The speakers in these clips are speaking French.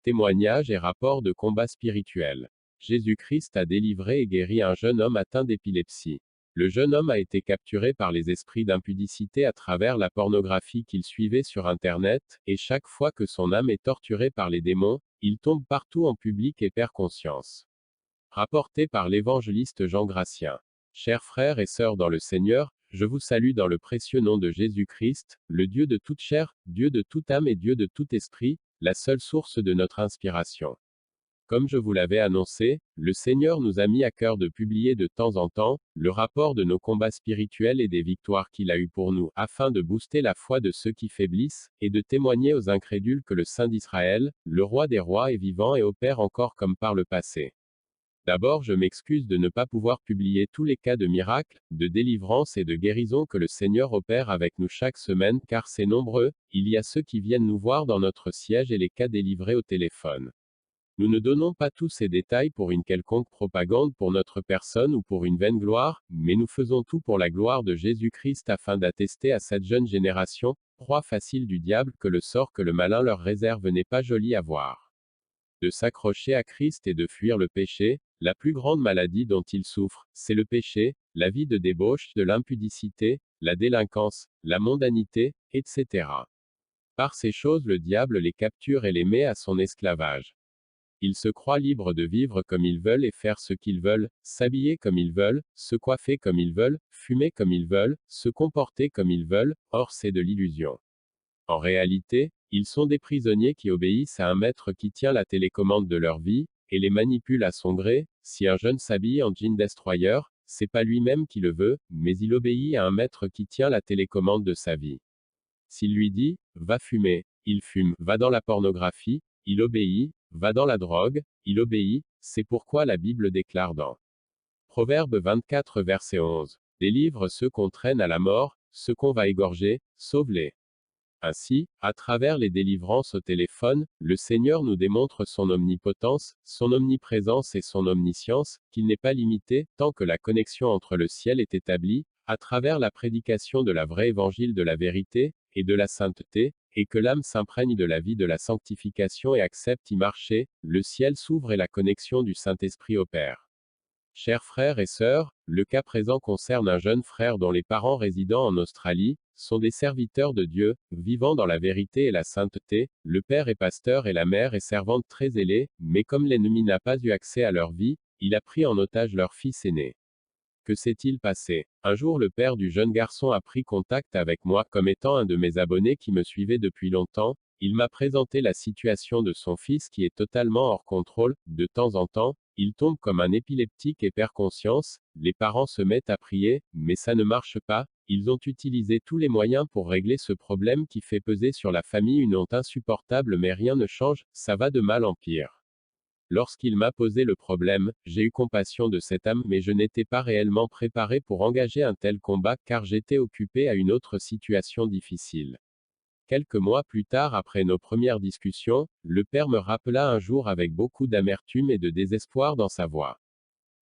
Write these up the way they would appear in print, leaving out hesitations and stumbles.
Témoignages et rapports de combat spirituel. Jésus-Christ a délivré et guéri un jeune homme atteint d'épilepsie. Le jeune homme a été capturé par les esprits d'impudicité à travers la pornographie qu'il suivait sur Internet, et chaque fois que son âme est torturée par les démons, il tombe partout en public et perd conscience. Rapporté par l'évangéliste Jean Gratien. Chers frères et sœurs dans le Seigneur, je vous salue dans le précieux nom de Jésus-Christ, le Dieu de toute chair, Dieu de toute âme et Dieu de tout esprit, la seule source de notre inspiration. Comme je vous l'avais annoncé, le Seigneur nous a mis à cœur de publier de temps en temps le rapport de nos combats spirituels et des victoires qu'il a eues pour nous, afin de booster la foi de ceux qui faiblissent, et de témoigner aux incrédules que le Saint d'Israël, le Roi des rois est vivant et opère encore comme par le passé. D'abord, je m'excuse de ne pas pouvoir publier tous les cas de miracles, de délivrance et de guérison que le Seigneur opère avec nous chaque semaine, car c'est nombreux, il y a ceux qui viennent nous voir dans notre siège et les cas délivrés au téléphone. Nous ne donnons pas tous ces détails pour une quelconque propagande pour notre personne ou pour une vaine gloire, mais nous faisons tout pour la gloire de Jésus-Christ afin d'attester à cette jeune génération, proie facile du diable, que le sort que le malin leur réserve n'est pas joli à voir. De s'accrocher à Christ et de fuir le péché, la plus grande maladie dont ils souffrent, c'est le péché, la vie de débauche, de l'impudicité, la délinquance, la mondanité, etc. Par ces choses le diable les capture et les met à son esclavage. Ils se croient libres de vivre comme ils veulent et faire ce qu'ils veulent, s'habiller comme ils veulent, se coiffer comme ils veulent, fumer comme ils veulent, se comporter comme ils veulent, or c'est de l'illusion. En réalité, ils sont des prisonniers qui obéissent à un maître qui tient la télécommande de leur vie, et les manipule à son gré. Si un jeune s'habille en jean destroyer, c'est pas lui-même qui le veut, mais il obéit à un maître qui tient la télécommande de sa vie. S'il lui dit, va fumer, il fume, va dans la pornographie, il obéit, va dans la drogue, il obéit, c'est pourquoi la Bible déclare dans Proverbe 24 verset 11, délivre ceux qu'on traîne à la mort, ceux qu'on va égorger, sauve-les. Ainsi, à travers les délivrances au téléphone, le Seigneur nous démontre son omnipotence, son omniprésence et son omniscience, qu'il n'est pas limité, tant que la connexion entre le ciel est établie, à travers la prédication de la vraie évangile de la vérité, et de la sainteté, et que l'âme s'imprègne de la vie de la sanctification et accepte y marcher, le ciel s'ouvre et la connexion du Saint-Esprit opère. Chers frères et sœurs, le cas présent concerne un jeune frère dont les parents résidant en Australie sont des serviteurs de Dieu, vivant dans la vérité et la sainteté. Le père est pasteur et la mère est servante très zélée, mais comme l'ennemi n'a pas eu accès à leur vie, il a pris en otage leur fils aîné. Que s'est-il passé? Un jour, le père du jeune garçon a pris contact avec moi comme étant un de mes abonnés qui me suivait depuis longtemps. Il m'a présenté la situation de son fils qui est totalement hors contrôle. De temps en temps, il tombe comme un épileptique et perd conscience. Les parents se mettent à prier, mais ça ne marche pas. Ils ont utilisé tous les moyens pour régler ce problème qui fait peser sur la famille une honte insupportable, mais rien ne change, ça va de mal en pire. Lorsqu'il m'a posé le problème, j'ai eu compassion de cette âme, mais je n'étais pas réellement préparé pour engager un tel combat, car j'étais occupé à une autre situation difficile. Quelques mois plus tard, après nos premières discussions, le père me rappela un jour avec beaucoup d'amertume et de désespoir dans sa voix.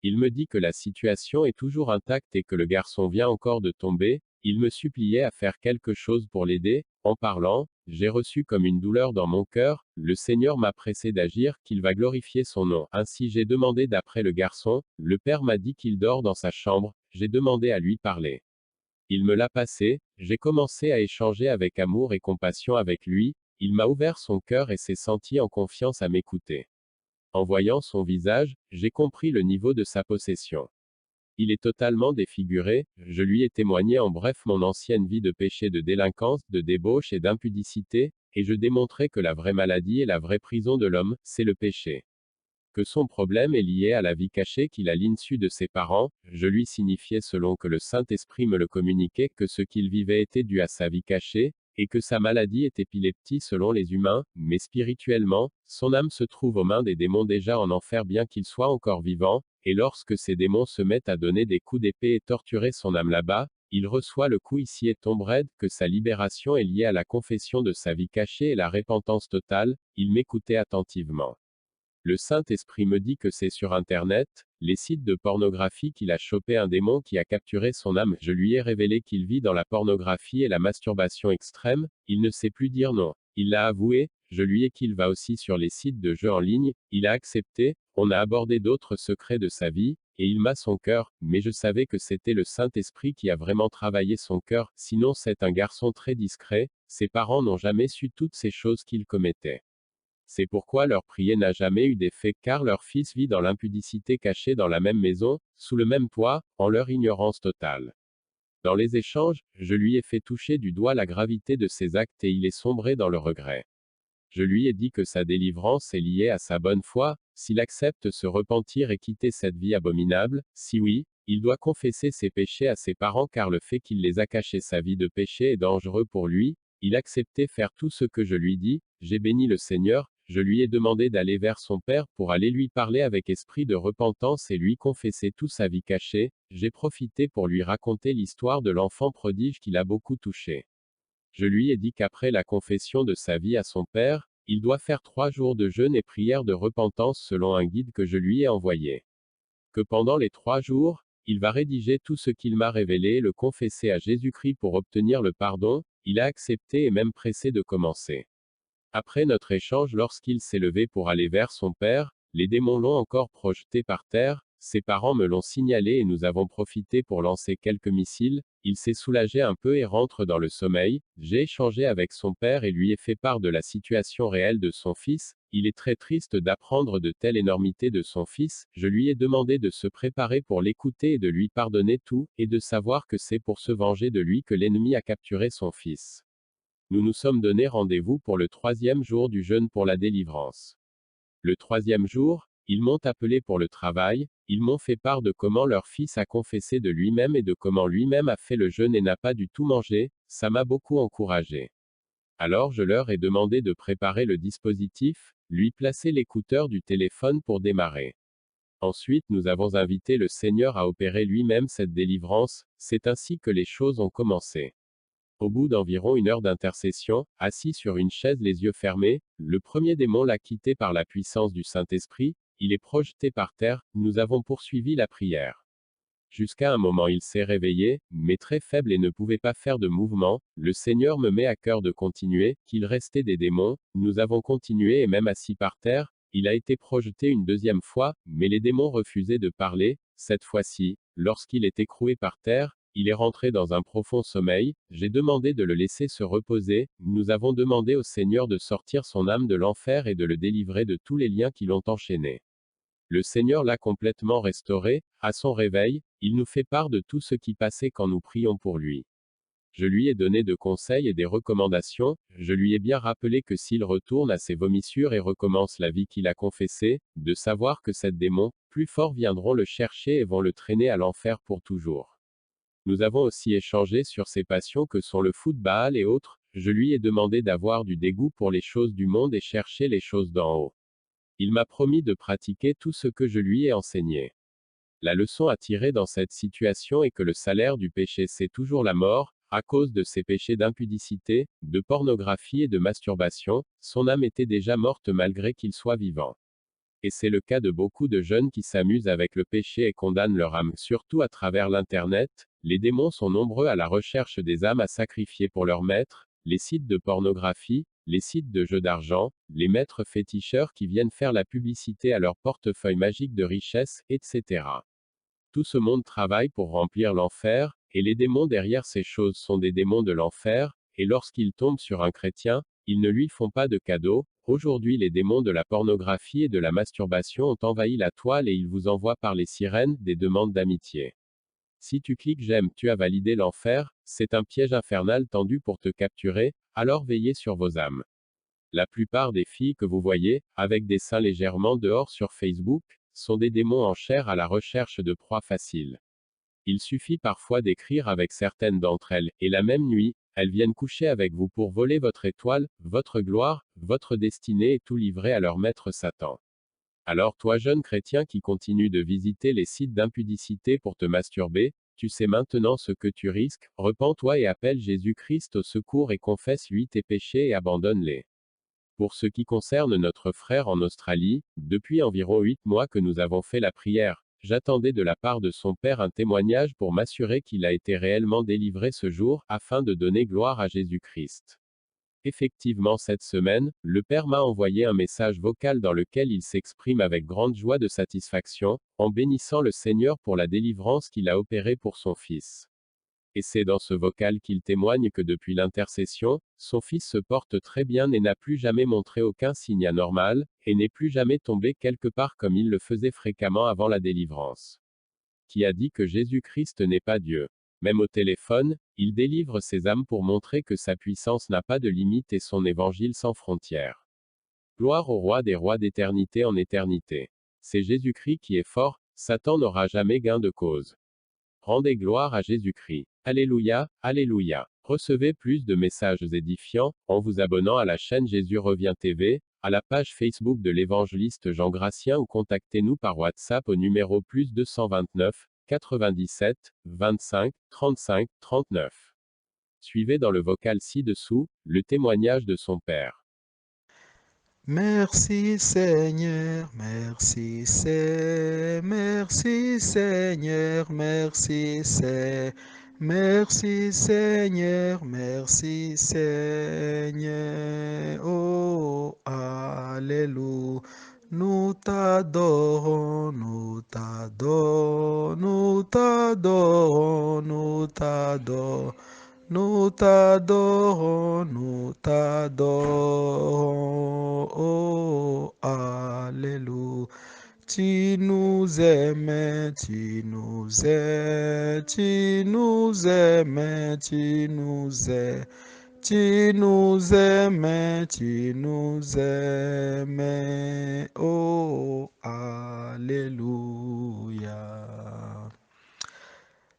Il me dit que la situation est toujours intacte et que le garçon vient encore de tomber. Il me suppliait à faire quelque chose pour l'aider. En parlant, j'ai reçu comme une douleur dans mon cœur. Le Seigneur m'a pressé d'agir, qu'il va glorifier son nom. Ainsi j'ai demandé d'après le garçon. Le père m'a dit qu'il dort dans sa chambre. J'ai demandé à lui parler. Il me l'a passé. J'ai commencé à échanger avec amour et compassion avec lui. Il m'a ouvert son cœur et s'est senti en confiance à m'écouter. En voyant son visage, j'ai compris le niveau de sa possession. Il est totalement défiguré. Je lui ai témoigné en bref mon ancienne vie de péché, de délinquance, de débauche et d'impudicité, et je démontrai que la vraie maladie et la vraie prison de l'homme, c'est le péché. Que son problème est lié à la vie cachée qu'il a l'insu de ses parents. Je lui signifiais selon que le Saint-Esprit me le communiquait que ce qu'il vivait était dû à sa vie cachée, et que sa maladie est épileptie selon les humains, mais spirituellement, son âme se trouve aux mains des démons déjà en enfer bien qu'il soit encore vivant, et lorsque ces démons se mettent à donner des coups d'épée et torturer son âme là-bas, il reçoit le coup ici et tombe raide. Que sa libération est liée à la confession de sa vie cachée et la repentance totale. Il m'écoutait attentivement. Le Saint-Esprit me dit que c'est sur Internet, les sites de pornographie qu'il a chopé un démon qui a capturé son âme. Je lui ai révélé qu'il vit dans la pornographie et la masturbation extrême. Il ne sait plus dire non. Il l'a avoué. je lui ai qu'il va aussi sur les sites de jeux en ligne, il a accepté, on a abordé d'autres secrets de sa vie, et il m'a son cœur, mais je savais que c'était le Saint-Esprit qui a vraiment travaillé son cœur, sinon c'est un garçon très discret, ses parents n'ont jamais su toutes ces choses qu'il commettait. C'est pourquoi leur prière n'a jamais eu d'effet, car leur fils vit dans l'impudicité cachée dans la même maison, sous le même toit, en leur ignorance totale. Dans les échanges, je lui ai fait toucher du doigt la gravité de ses actes et il est sombré dans le regret. Je lui ai dit que sa délivrance est liée à sa bonne foi, s'il accepte se repentir et quitter cette vie abominable, si oui, il doit confesser ses péchés à ses parents car le fait qu'il les a cachés sa vie de péché est dangereux pour lui, il acceptait faire tout ce que je lui dis, j'ai béni le Seigneur, je lui ai demandé d'aller vers son Père pour aller lui parler avec esprit de repentance et lui confesser toute sa vie cachée, j'ai profité pour lui raconter l'histoire de l'enfant prodige qui l'a beaucoup touché. Je lui ai dit qu'après la confession de sa vie à son père, il doit faire 3 jours de jeûne et prière de repentance selon un guide que je lui ai envoyé. Que pendant les 3 jours, il va rédiger tout ce qu'il m'a révélé et le confesser à Jésus-Christ pour obtenir le pardon, il a accepté et même pressé de commencer. Après notre échange lorsqu'il s'est levé pour aller vers son père, les démons l'ont encore projeté par terre, ses parents me l'ont signalé et nous avons profité pour lancer quelques missiles, il s'est soulagé un peu et rentre dans le sommeil, j'ai échangé avec son père et lui ai fait part de la situation réelle de son fils, il est très triste d'apprendre de telles énormités de son fils, je lui ai demandé de se préparer pour l'écouter et de lui pardonner tout, et de savoir que c'est pour se venger de lui que l'ennemi a capturé son fils. Nous nous sommes donné rendez-vous pour le 3e jour du jeûne pour la délivrance. Le 3e jour, ils m'ont appelé pour le travail, ils m'ont fait part de comment leur fils a confessé de lui-même et de comment lui-même a fait le jeûne et n'a pas du tout mangé, ça m'a beaucoup encouragé. Alors je leur ai demandé de préparer le dispositif, lui placer l'écouteur du téléphone pour démarrer. Ensuite nous avons invité le Seigneur à opérer lui-même cette délivrance, c'est ainsi que les choses ont commencé. Au bout d'environ 1 heure d'intercession, assis sur une chaise les yeux fermés, le premier démon l'a quitté par la puissance du Saint-Esprit, il est projeté par terre, nous avons poursuivi la prière. Jusqu'à un moment il s'est réveillé, mais très faible et ne pouvait pas faire de mouvement, le Seigneur me met à cœur de continuer, qu'il restait des démons, nous avons continué et même assis par terre, il a été projeté une 2e fois, mais les démons refusaient de parler, cette fois-ci, lorsqu'il est écroué par terre, il est rentré dans un profond sommeil, j'ai demandé de le laisser se reposer, nous avons demandé au Seigneur de sortir son âme de l'enfer et de le délivrer de tous les liens qui l'ont enchaîné. Le Seigneur l'a complètement restauré, à son réveil, il nous fait part de tout ce qui passait quand nous prions pour lui. Je lui ai donné de conseils et des recommandations, je lui ai bien rappelé que s'il retourne à ses vomissures et recommence la vie qu'il a confessée, de savoir que ces démons, plus forts viendront le chercher et vont le traîner à l'enfer pour toujours. Nous avons aussi échangé sur ses passions que sont le football et autres, je lui ai demandé d'avoir du dégoût pour les choses du monde et chercher les choses d'en haut. Il m'a promis de pratiquer tout ce que je lui ai enseigné. La leçon à tirer dans cette situation est que le salaire du péché c'est toujours la mort, à cause de ses péchés d'impudicité, de pornographie et de masturbation, son âme était déjà morte malgré qu'il soit vivant. Et c'est le cas de beaucoup de jeunes qui s'amusent avec le péché et condamnent leur âme, surtout à travers l'Internet, les démons sont nombreux à la recherche des âmes à sacrifier pour leur maître, les sites de pornographie, les sites de jeux d'argent, les maîtres féticheurs qui viennent faire la publicité à leur portefeuille magique de richesse, etc. Tout ce monde travaille pour remplir l'enfer, et les démons derrière ces choses sont des démons de l'enfer, et lorsqu'ils tombent sur un chrétien, ils ne lui font pas de cadeau. Aujourd'hui les démons de la pornographie et de la masturbation ont envahi la toile et ils vous envoient par les sirènes des demandes d'amitié. Si tu cliques j'aime, tu as validé l'enfer, c'est un piège infernal tendu pour te capturer, alors veillez sur vos âmes. La plupart des filles que vous voyez, avec des seins légèrement dehors sur Facebook, sont des démons en chair à la recherche de proies faciles. Il suffit parfois d'écrire avec certaines d'entre elles, et la même nuit, elles viennent coucher avec vous pour voler votre étoile, votre gloire, votre destinée et tout livrer à leur maître Satan. Alors toi jeune chrétien qui continue de visiter les sites d'impudicité pour te masturber, tu sais maintenant ce que tu risques, repens-toi et appelle Jésus-Christ au secours et confesse-lui tes péchés et abandonne-les. Pour ce qui concerne notre frère en Australie, depuis environ 8 mois que nous avons fait la prière, j'attendais de la part de son père un témoignage pour m'assurer qu'il a été réellement délivré ce jour, afin de donner gloire à Jésus-Christ. Effectivement, cette semaine, le Père m'a envoyé un message vocal dans lequel il s'exprime avec grande joie de satisfaction, en bénissant le Seigneur pour la délivrance qu'il a opérée pour son Fils. Et c'est dans ce vocal qu'il témoigne que depuis l'intercession, son Fils se porte très bien et n'a plus jamais montré aucun signe anormal, et n'est plus jamais tombé quelque part comme il le faisait fréquemment avant la délivrance. Qui a dit que Jésus-Christ n'est pas Dieu? Même au téléphone, il délivre ses âmes pour montrer que sa puissance n'a pas de limite et son évangile sans frontières. Gloire au roi des rois d'éternité en éternité. C'est Jésus-Christ qui est fort, Satan n'aura jamais gain de cause. Rendez gloire à Jésus-Christ. Alléluia, Alléluia. Recevez plus de messages édifiants, en vous abonnant à la chaîne Jésus revient TV, à la page Facebook de l'évangéliste Jean Gratien ou contactez-nous par WhatsApp au numéro +229 97 25 35 39. Suivez dans le vocal ci-dessous, le témoignage de son père. Merci Seigneur, merci Seigneur, merci Seigneur, merci Seigneur, oh Alléluia. Nous t'adorons, nous t'adorons, nous t'adorons, nous t'adorons. Nous t'adorons, nous t'adorons, oh Alléluia. Tu nous aimes, tu nous aimes, tu nous aimes, tu nous aimes. Tu nous aimes, tu nous aimes, oh Alléluia.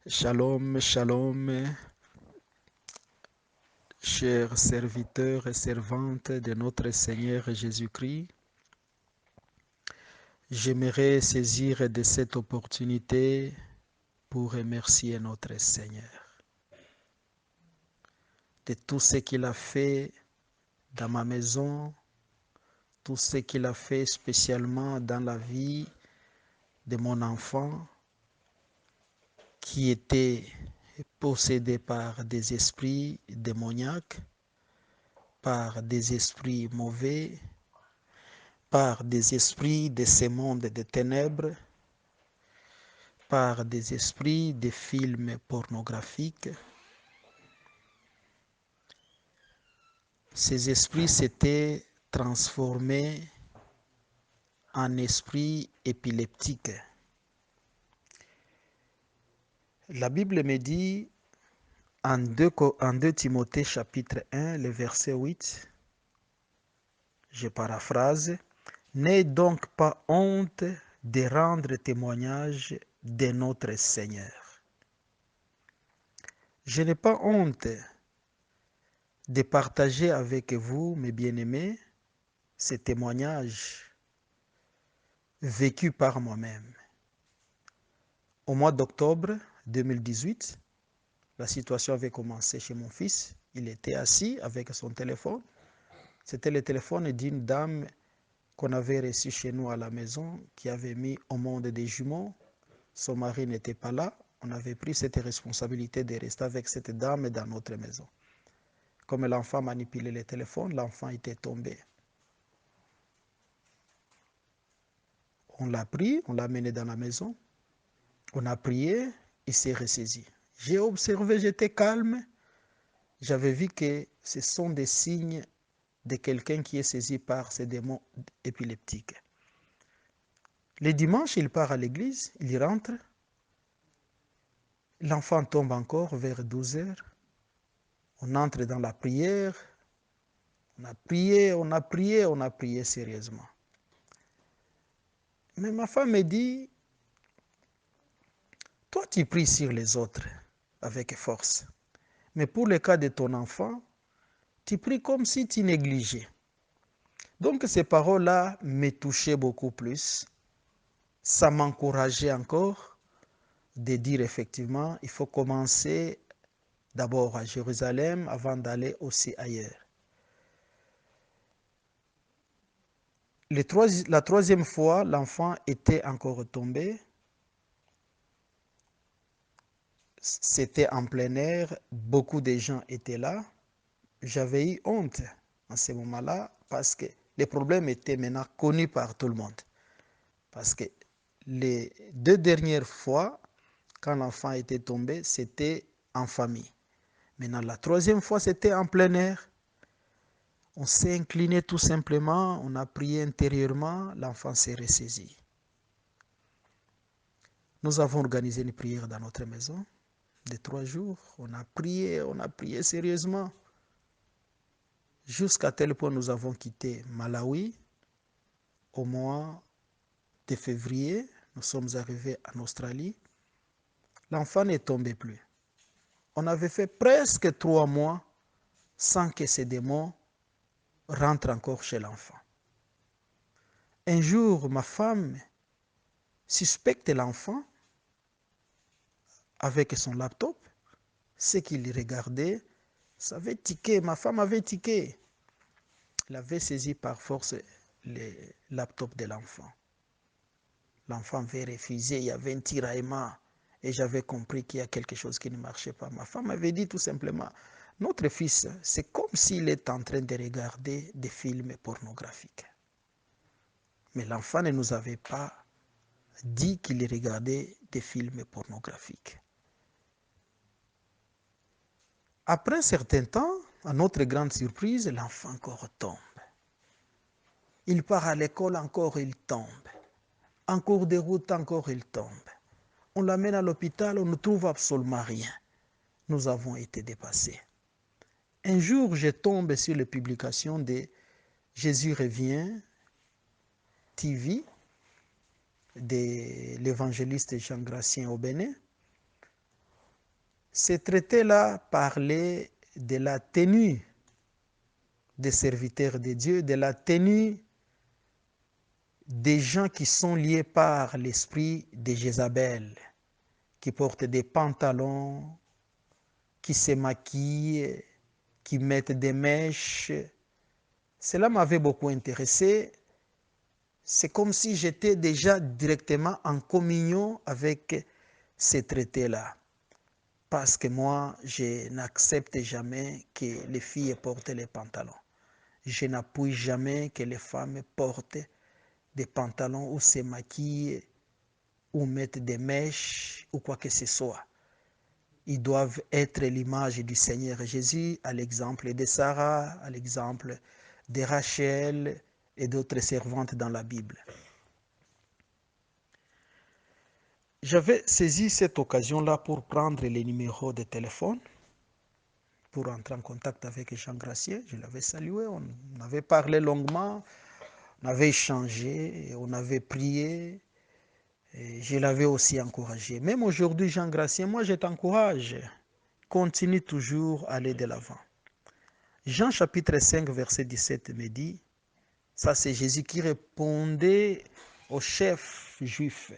Shalom, shalom. Chers serviteurs et servantes de notre Seigneur Jésus-Christ, j'aimerais saisir de cette opportunité pour remercier notre Seigneur de tout ce qu'il a fait dans ma maison, tout ce qu'il a fait spécialement dans la vie de mon enfant qui était possédé par des esprits démoniaques, par des esprits mauvais, par des esprits de ce monde de ténèbres, par des esprits de films pornographiques. Ces esprits s'étaient transformés en esprits épileptiques. La Bible me dit en 2 Timothée chapitre 1, le verset 8, je paraphrase, « N'aie donc pas honte de rendre témoignage de notre Seigneur. » Je n'ai pas honte de partager avec vous, mes bien-aimés, ces témoignages vécus par moi-même. Au mois d'octobre 2018, la situation avait commencé chez mon fils. Il était assis avec son téléphone. C'était le téléphone d'une dame qu'on avait reçue chez nous à la maison, qui avait mis au monde des jumeaux. Son mari n'était pas là. On avait pris cette responsabilité de rester avec cette dame dans notre maison. Comme l'enfant manipulait le téléphone, l'enfant était tombé. On l'a pris, on l'a mené dans la maison. On a prié, il s'est ressaisi. J'ai observé, j'étais calme. J'avais vu que ce sont des signes de quelqu'un qui est saisi par ces démons épileptiques. Le dimanche, il part à l'église, il rentre. L'enfant tombe encore vers 12 heures. On entre dans la prière. On a prié, on a prié, on a prié sérieusement. Mais ma femme me dit, toi tu pries sur les autres avec force. Mais pour le cas de ton enfant, tu pries comme si tu négligeais. Donc ces paroles-là me touchaient beaucoup plus. Ça m'encourageait encore de dire effectivement, il faut commencer d'abord à Jérusalem avant d'aller aussi ailleurs. La troisième fois, l'enfant était encore tombé. C'était en plein air, beaucoup de gens étaient là. j'avais eu honte en ce moment-là parce que les problèmes étaient maintenant connus par tout le monde. Parce que les 2 dernières fois, quand l'enfant était tombé, c'était en famille. Maintenant, la 3e fois, c'était en plein air. On s'est incliné tout simplement, on a prié intérieurement, l'enfant s'est ressaisi. Nous avons organisé une prière dans notre maison de 3 jours. On a prié sérieusement. Jusqu'à tel point nous avons quitté Malawi au mois de février. Nous sommes arrivés en Australie. L'enfant n'est tombé plus. On avait fait presque 3 mois sans que ces démons rentrent encore chez l'enfant. Un jour, ma femme suspecte l'enfant avec son laptop. Ce qu'il regardait, ça avait tiqué. Ma femme avait tiqué. Elle avait saisi par force le laptop de l'enfant. L'enfant avait refusé, il y avait un tiraillement. Et j'avais compris qu'il y a quelque chose qui ne marchait pas. Ma femme avait dit tout simplement, notre fils, c'est comme s'il est en train de regarder des films pornographiques. Mais l'enfant ne nous avait pas dit qu'il regardait des films pornographiques. Après un certain temps, à notre grande surprise, l'enfant encore tombe. Il part à l'école, encore il tombe. En cours de route, encore il tombe. On l'amène à l'hôpital, on ne trouve absolument rien. Nous avons été dépassés. Un jour, je tombe sur les publications de Jésus revient TV de l'évangéliste Jean Gracien au Bénin. Ce traité-là parlait de la tenue des serviteurs de Dieu, de la tenue des gens qui sont liés par l'esprit de Jézabel, qui portent des pantalons, qui se maquillent, qui mettent des mèches. Cela m'avait beaucoup intéressé. C'est comme si j'étais déjà directement en communion avec ces traités-là. Parce que moi, je n'accepte jamais que les filles portent les pantalons. Je n'appuie jamais que les femmes portent des pantalons ou se maquillent ou mettent des mèches ou quoi que ce soit. Ils doivent être l'image du Seigneur Jésus, à l'exemple de Sarah, à l'exemple de Rachel et d'autres servantes dans la Bible. J'avais saisi cette occasion-là pour prendre les numéros de téléphone, pour entrer en contact avec Jean Gracien. Je l'avais salué, on avait parlé longuement, on avait échangé, on avait prié. Et je l'avais aussi encouragé. Même aujourd'hui, Jean Gracien, moi je t'encourage. Continue toujours à aller de l'avant. Jean chapitre 5, verset 17 me dit, ça c'est Jésus qui répondait au chef juif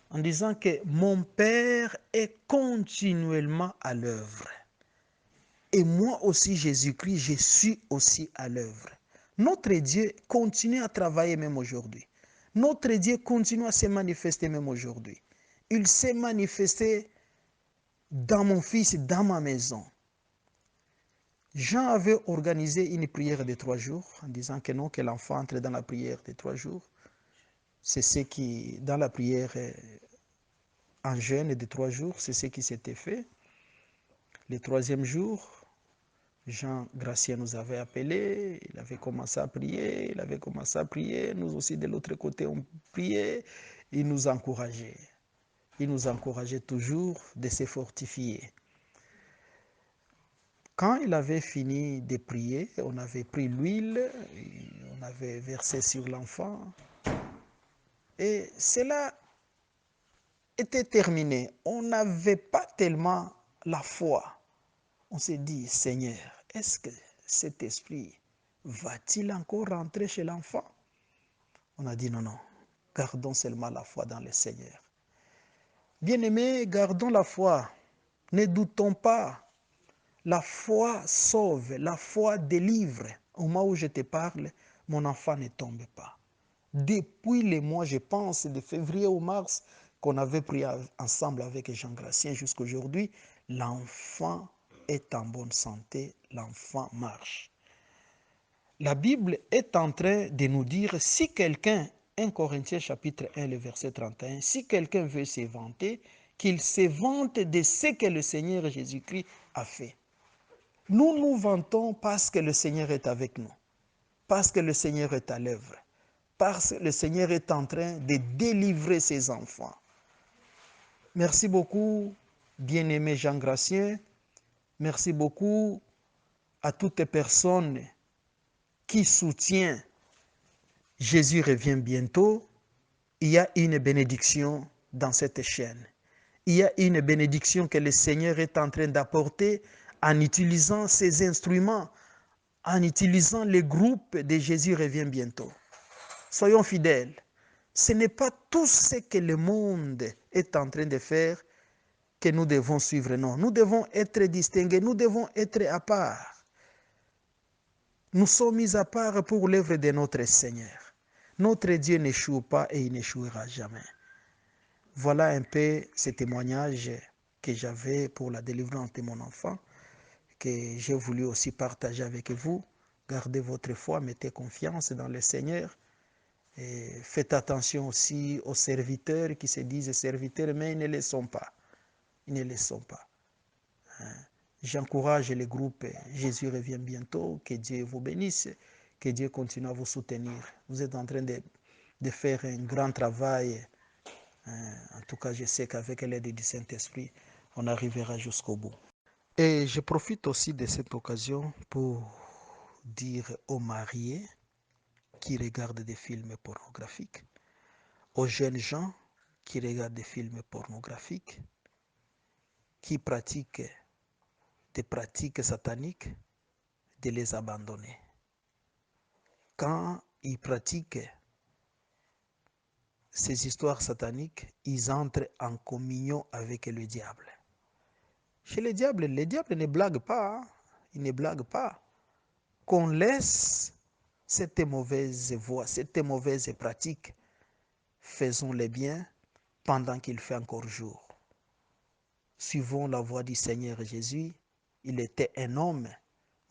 en disant que mon Père est continuellement à l'œuvre. Et moi aussi, Jésus-Christ, je suis aussi à l'œuvre. Notre Dieu continue à travailler même aujourd'hui. Notre Dieu continue à se manifester même aujourd'hui. Il s'est manifesté dans mon fils, dans ma maison. Jean avait organisé une prière de 3 jours en disant que non, que l'enfant entre dans la prière de 3 jours. C'est ce qui, dans la prière en jeûne de 3 jours, c'est ce qui s'était fait. Le 3e jour, Jean Gracien nous avait appelés, il avait commencé à prier, nous aussi de l'autre côté on priait, il nous encourageait. Il nous encourageait toujours de se fortifier. Quand il avait fini de prier, on avait pris l'huile, on avait versé sur l'enfant, et cela était terminé. On n'avait pas tellement la foi. On s'est dit, Seigneur, est-ce que cet esprit va-t-il encore rentrer chez l'enfant? On a dit non, non, gardons seulement la foi dans le Seigneur. Bien-aimés, gardons la foi, ne doutons pas. La foi sauve, la foi délivre. Au moment où je te parle, mon enfant ne tombe pas. Depuis les mois, je pense, de février ou mars, qu'on avait prié ensemble avec Jean Gracien jusqu'à aujourd'hui, l'enfant est en bonne santé, l'enfant marche. La Bible est en train de nous dire, si quelqu'un, 1 Corinthiens chapitre 1, le verset 31, si quelqu'un veut se vanter, qu'il se vante de ce que le Seigneur Jésus-Christ a fait. Nous nous vantons parce que le Seigneur est avec nous, parce que le Seigneur est à l'œuvre, parce que le Seigneur est en train de délivrer ses enfants. Merci beaucoup, bien-aimé Jean Gratien. Merci beaucoup à toutes les personnes qui soutiennent Jésus revient bientôt. Il y a une bénédiction dans cette chaîne. Il y a une bénédiction que le Seigneur est en train d'apporter en utilisant ces instruments, en utilisant les groupes de Jésus revient bientôt. Soyons fidèles. Ce n'est pas tout ce que le monde est en train de faire que nous devons suivre. Non, nous devons être distingués, nous devons être à part. Nous sommes mis à part pour l'œuvre de notre Seigneur. Notre Dieu n'échoue pas et il n'échouera jamais. Voilà un peu ce témoignage que j'avais pour la délivrance de mon enfant, que j'ai voulu aussi partager avec vous. Gardez votre foi, mettez confiance dans le Seigneur. Et faites attention aussi aux serviteurs qui se disent serviteurs, mais ils ne le sont pas. Ils ne le sont pas. J'encourage les groupes Jésus revient bientôt. Que Dieu vous bénisse. Que Dieu continue à vous soutenir. Vous êtes en train de faire un grand travail. En tout cas, je sais qu'avec l'aide du Saint-Esprit, on arrivera jusqu'au bout. Et je profite aussi de cette occasion pour dire aux mariés qui regardent des films pornographiques, aux jeunes gens qui regardent des films pornographiques, qui pratiquent des pratiques sataniques, de les abandonner. Quand ils pratiquent ces histoires sataniques, ils entrent en communion avec le diable. Chez le diable ne blague pas. Hein? Il ne blague pas. Qu'on laisse cette mauvaise voie, cette mauvaise pratique. Faisons le bien pendant qu'il fait encore jour. Suivons la voie du Seigneur Jésus. Il était un homme.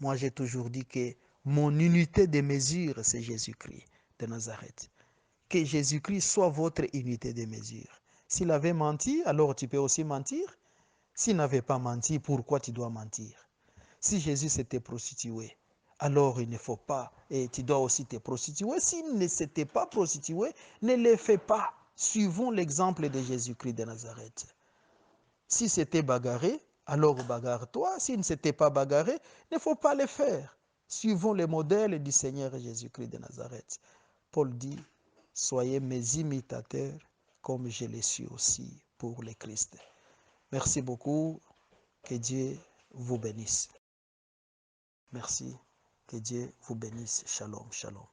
Moi, j'ai toujours dit que mon unité de mesure, c'est Jésus-Christ de Nazareth. Que Jésus-Christ soit votre unité de mesure. S'il avait menti, alors tu peux aussi mentir. S'il n'avait pas menti, pourquoi tu dois mentir? Si Jésus s'était prostitué, alors il ne faut pas, et tu dois aussi te prostituer. S'il ne s'était pas prostitué, ne le fais pas. Suivons l'exemple de Jésus-Christ de Nazareth. Si c'était bagarré, alors bagarre-toi. S'il ne s'était pas bagarré, il ne faut pas le faire. Suivons le modèle du Seigneur Jésus-Christ de Nazareth. Paul dit, soyez mes imitateurs comme je le suis aussi pour le Christ. Merci beaucoup. Que Dieu vous bénisse. Merci. Que Dieu vous bénisse. Shalom, shalom.